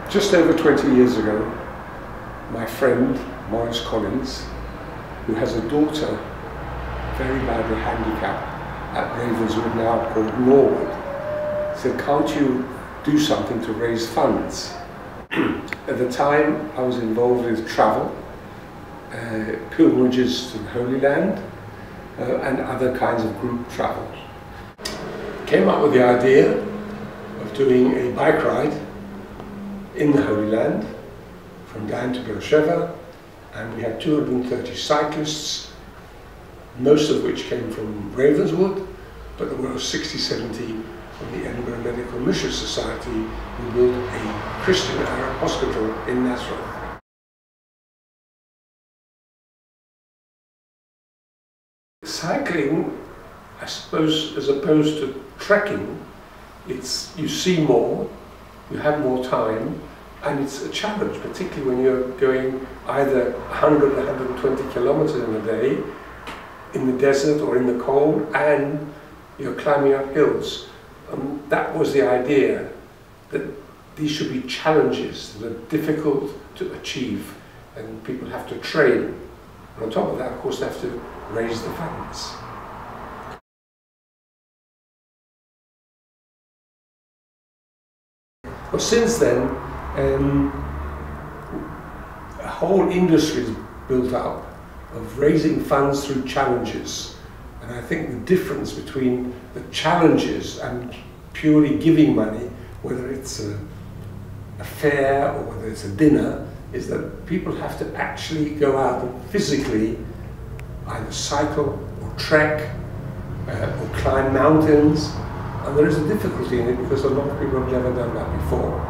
Just over 20 years ago, my friend Maurice Collins, who has a daughter very badly handicapped at Ravenswood, now called Norwood, said, "Can't you do something to raise funds?" At the time I was involved with travel, pilgrimages to the Holy Land, and other kinds of group travel. Came up with the idea of doing a bike ride in the Holy Land from Dan to Beersheba, and we had 230 cyclists, most of which came from Ravenswood, but there were 60-70 from the Edinburgh Medical Mission Society who built a Christian Arab hospital in Nazareth. Cycling, I suppose, as opposed to trekking, you see more, you have more time, and it's a challenge, particularly when you're going either 100, 120 kilometers in a day, in the desert or in the cold, and you're climbing up hills. That was the idea, that these should be challenges that are difficult to achieve, and people have to train. And on top of that, of course, they have to raise the funds. Well, since then, a whole industry is built up of raising funds through challenges. And I think the difference between the challenges and purely giving money, whether it's a fair or whether it's a dinner, is that people have to actually go out and physically either cycle or trek or climb mountains. And there is a difficulty in it because a lot of people have never done that before.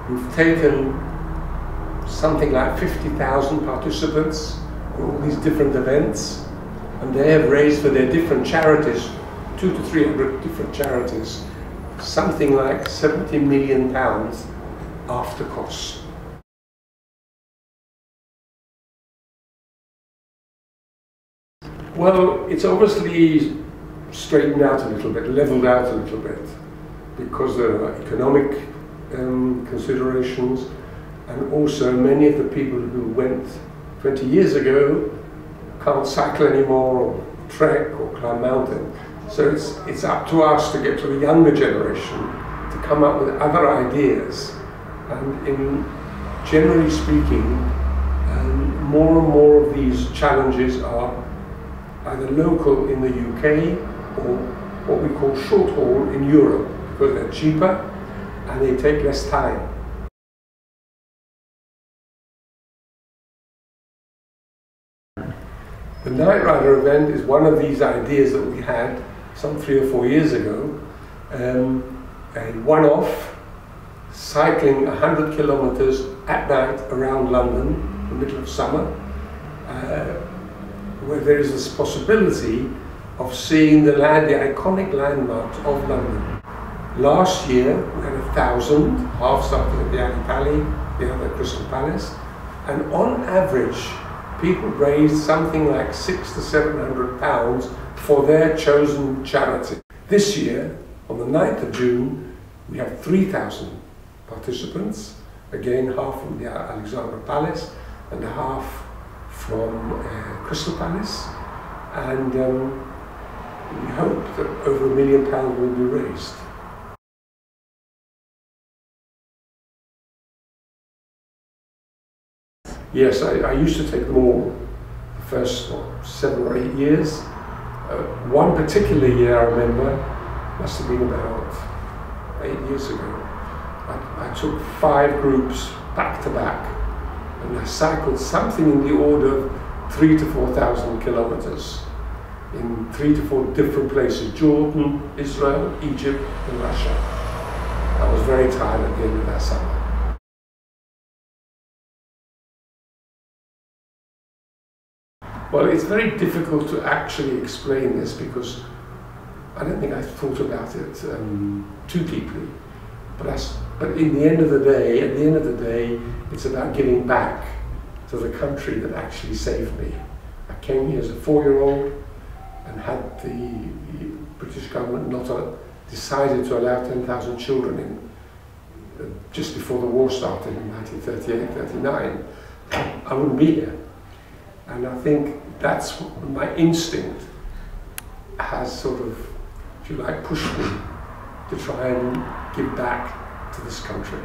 We've taken something like 50,000 participants in all these different events, and they have raised for their different charities, 200 to 300 different charities, something like £70 million after costs. Well, it's obviously straightened out a little bit, leveled out a little bit, because there are economic considerations, and also many of the people who went 20 years ago can't cycle anymore, or trek, or climb mountain. So it's up to us to get to the younger generation to come up with other ideas. And generally speaking, more and more of these challenges are either local in the UK or what we call short haul in Europe, because they're cheaper and they take less time. The Night Rider event is one of these ideas that we had some 3 or 4 years ago, a one-off, cycling 100 kilometers at night around London in the middle of summer, where there is this possibility of seeing the iconic landmarks of London. Last year we had 1,000, half started at the Ali Pali, the other Crystal Palace, and on average people raised something like £600 to £700 for their chosen charity. This year, on the 9th of June, we have 3,000 participants, again half from the Alexandra Palace and half from Crystal Palace, and we hope that over £1 million will be raised. Yes, I used to take them all the first 7 or 8 years. One particular year I remember, must have been about 8 years ago. I took 5 groups back to back, and I cycled something in the order of 3,000 to 4,000 kilometers in 3 to 4 different places: Jordan, Israel, Egypt, and Russia. I was very tired at the end of that summer. Well, it's very difficult to actually explain this because I don't think I thought about it too deeply. But in the end of the day, it's about giving back to the country that actually saved me. I came here as a 4-year-old and had the British government government not decided to allow 10,000 children in just before the war started in 1938-39, I wouldn't be here. And I think that's my instinct has sort of, if you like, pushed me to try and give back to this country.